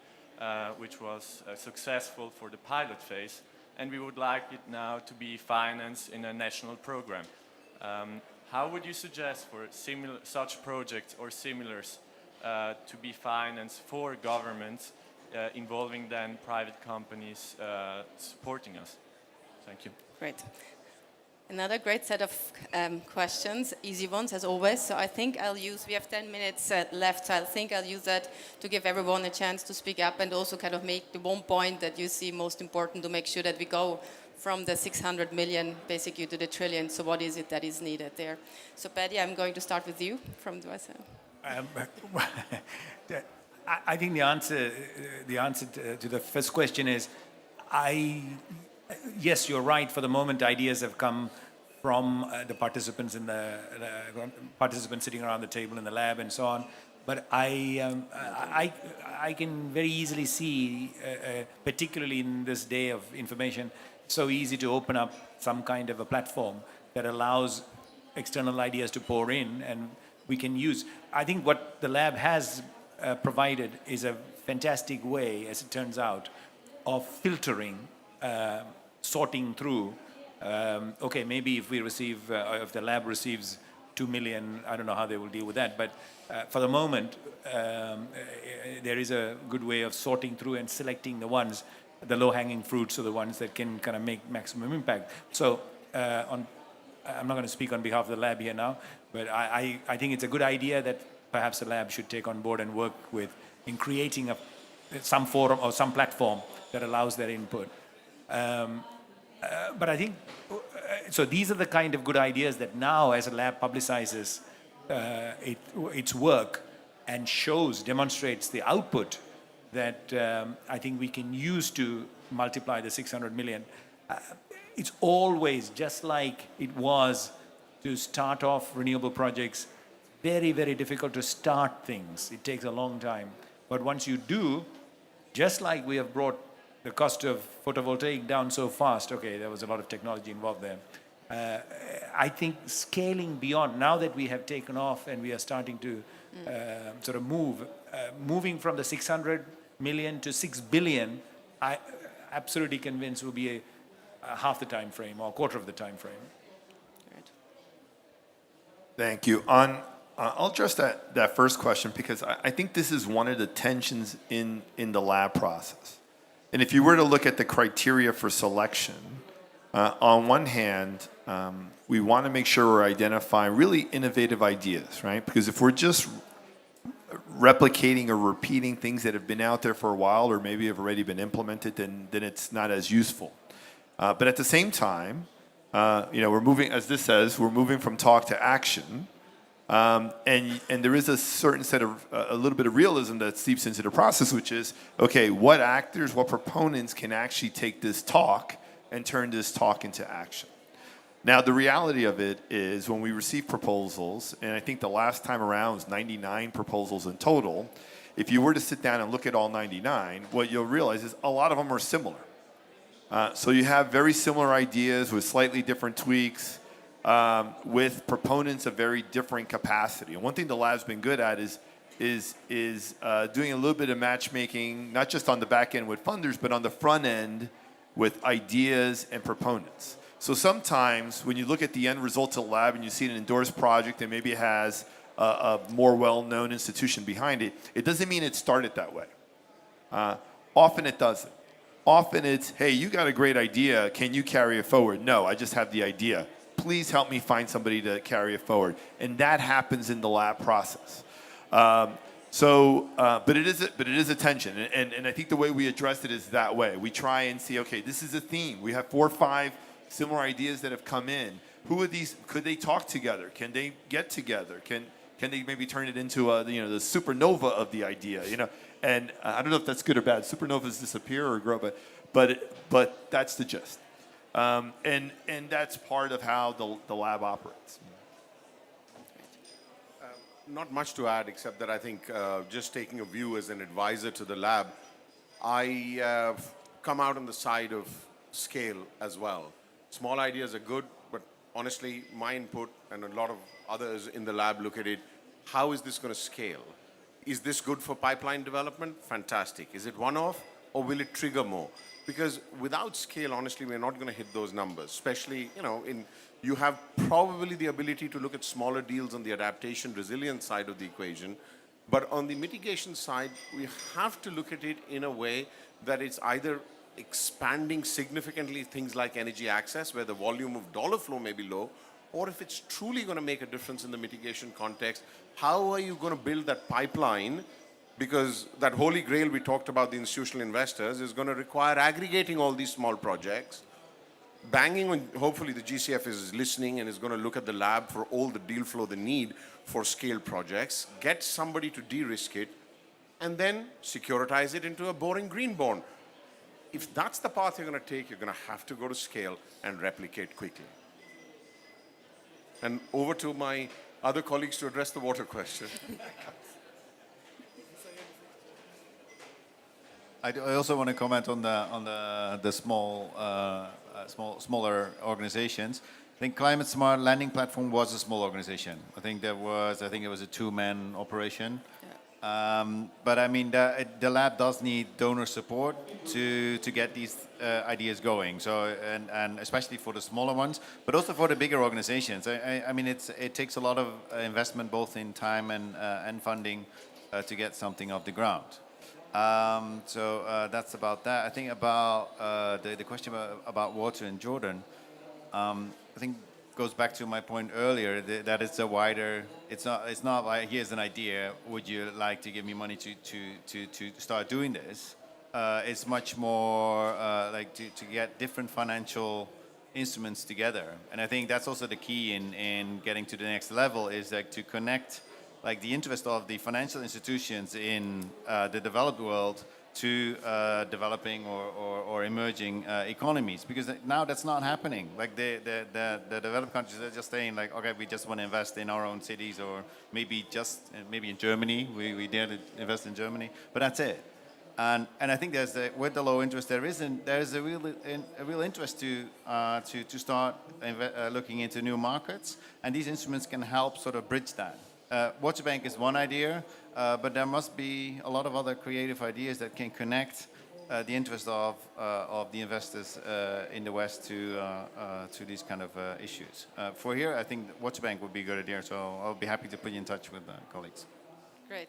which was successful for the pilot phase, and we would like it now to be financed in a national program. How would you suggest for such projects or similars to be financed for governments, involving then private companies supporting us? Thank you. Great. Another great set of questions, easy ones as always. So I think we have 10 minutes left, so I think I'll use that to give everyone a chance to speak up and also kind of make the one point that you see most important to make sure that we go from the 600 million basically to the trillion. So what is it that is needed there? So Paddy, I'm going to start with you from the USA. I think the answer to the first question is, yes, you're right. For the moment, ideas have come from the participants participants sitting around the table in the lab and so on. But I can very easily see, particularly in this day of information, so easy to open up some kind of a platform that allows external ideas to pour in, and we can use. I think what the lab has provided is a fantastic way, as it turns out, of filtering, sorting through. Okay, maybe if we receive, if the lab receives 2 million, I don't know how they will deal with that, but for the moment, there is a good way of sorting through and selecting the ones, the low-hanging fruits are the ones that can kind of make maximum impact. So I'm not going to speak on behalf of the lab here now, but I think it's a good idea that perhaps the lab should take on board and work with in creating some forum or some platform that allows their input. But I think, so these are the kind of good ideas that now as a lab publicizes its work and demonstrates the output that I think we can use to multiply the 600 million. It's always, just like it was to start off renewable projects, very, very difficult to start things. It takes a long time. But once you do, just like we have brought the cost of photovoltaic down so fast, okay, there was a lot of technology involved there. I think scaling beyond, now that we have taken off and we are starting to sort of moving from the 600 million to 6 billion, I absolutely convinced will be a half the time frame or a quarter of the time frame. Thank you. I'll address that first question because I think this is one of the tensions in the lab process. And if you were to look at the criteria for selection, on one hand, we want to make sure we're identifying really innovative ideas, right? Because if we're just replicating or repeating things that have been out there for a while or maybe have already been implemented, then it's not as useful. But at the same time, we're moving, as this says, we're moving from talk to action. And there is a certain set of, a little bit of realism that seeps into the process, which is, okay, what actors, what proponents can actually take this talk and turn this talk into action? Now, the reality of it is when we receive proposals, and I think the last time around was 99 proposals in total, if you were to sit down and look at all 99, what you'll realize is a lot of them are similar. So you have very similar ideas with slightly different tweaks, with proponents of very different capacity. And one thing the lab's been good at is doing a little bit of matchmaking, not just on the back end with funders, but on the front end with ideas and proponents. So sometimes when you look at the end results of the lab and you see an endorsed project and maybe it has a more well-known institution behind it, it doesn't mean it started that way. Often it doesn't. Often it's, hey, you got a great idea, can you carry it forward? No, I just have the idea. Please help me find somebody to carry it forward. And that happens in the lab process. But it is a tension. And I think the way we address it is that way. We try and see, okay, this is a theme. We have 4 or 5 similar ideas that have come in. Who are these? Could they talk together? Can they get together? Can they maybe turn it into the supernova of the idea? And I don't know if that's good or bad. Supernovas disappear or grow, but that's the gist. And that's part of how the lab operates. Not much to add, except that I think just taking a view as an advisor to the lab, I come out on the side of scale as well. Small ideas are good, but honestly, my input and a lot of others in the lab look at it, how is this going to scale? Is this good for pipeline development? Fantastic. Is it one-off or will it trigger more? Because without scale, honestly, we're not going to hit those numbers, especially, you have probably the ability to look at smaller deals on the adaptation resilience side of the equation. But on the mitigation side, we have to look at it in a way that it's either expanding significantly things like energy access, where the volume of dollar flow may be low, or if it's truly going to make a difference in the mitigation context, how are you going to build that pipeline? Because that holy grail we talked about, the institutional investors, is going to require aggregating all these small projects, banging on, hopefully the GCF is listening and is going to look at the lab for all the deal flow they need for scale projects, get somebody to de-risk it, and then securitize it into a boring green bond. If that's the path you're going to take, you're going to have to go to scale and replicate quickly. And over to my other colleagues to address the water question. I also want to comment on the smaller organizations. think Climate Smart Landing Platform was a small organization. I think it was a two-man operation. But I mean, the lab does need donor support to get these ideas going. So, and especially for the smaller ones, but also for the bigger organizations. I mean, it takes a lot of investment, both in time and funding, to get something off the ground. So that's about that. I think about the question about water in Jordan. I think goes back to my point earlier that it's a wider. It's not like here's an idea. Would you like to give me money to start doing this? It's much more like to get different financial instruments together. And I think that's also the key in getting to the next level is like to connect like the interest of the financial institutions in the developed world to developing or emerging economies, because now that's not happening. Like the developed countries are just saying like, okay, we just want to invest in our own cities, or maybe in Germany, we dare to invest in Germany, but that's it. And I think with the low interest there is a real interest to start looking into new markets, and these instruments can help sort of bridge that. Water Bank is one idea, but there must be a lot of other creative ideas that can connect the interest of the investors in the West to these kind of issues. For here, I think Water Bank would be a good idea, so I'll be happy to put you in touch with colleagues. Great.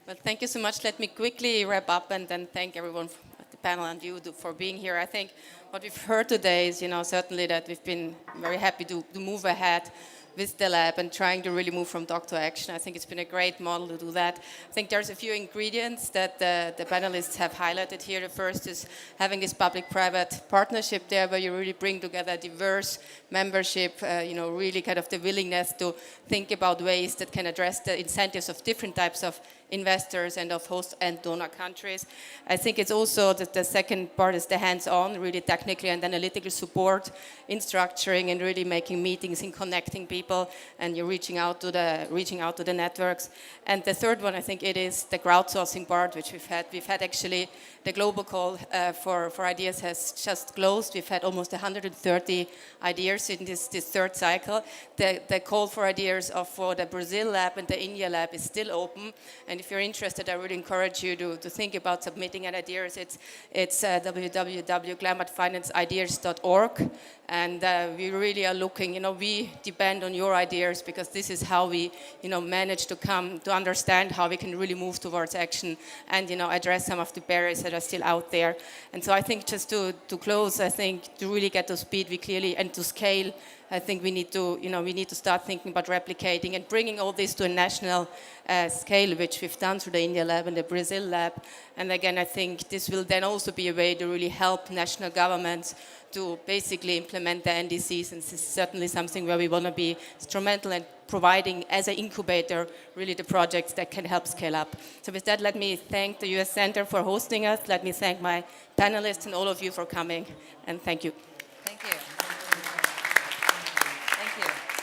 Well, thank you so much. Let me quickly wrap up and then thank everyone at the panel and you for being here. I think what we've heard today is, certainly that we've been very happy to move ahead with the lab and trying to really move from talk to action. I think it's been a great model to do that. I think there's a few ingredients that the panelists have highlighted here. The first is having this public-private partnership there where you really bring together diverse membership, really kind of the willingness to think about ways that can address the incentives of different types of investors and of host and donor countries. I think it's also that the second part is the hands-on, really technical and analytical support in structuring and really making meetings and connecting people, and you're reaching out to the networks. And the third one, I think it is the crowdsourcing part, which we've had. We've had actually the global call for ideas has just closed. We've had almost 130 ideas in this third cycle. The call for ideas for the Brazil lab and the India lab is still open. And if you're interested, I really encourage you to think about submitting ideas. It's www.climatefinanceIdeas.org. And we really are looking, we depend on your ideas, because this is how we, manage to come to understand how we can really move towards action and, address some of the barriers that are still out there. And so I think just to close, I think to really get to speed, and to scale, I think we need to start thinking about replicating and bringing all this to a national scale, which we've done through the India lab and the Brazil lab. And again, I think this will then also be a way to really help national governments to basically implement the NDCs, and this is certainly something where we want to be instrumental in providing as an incubator really the projects that can help scale up. So with that, let me thank the US Center for hosting us. Let me thank my panelists and all of you for coming, and thank you.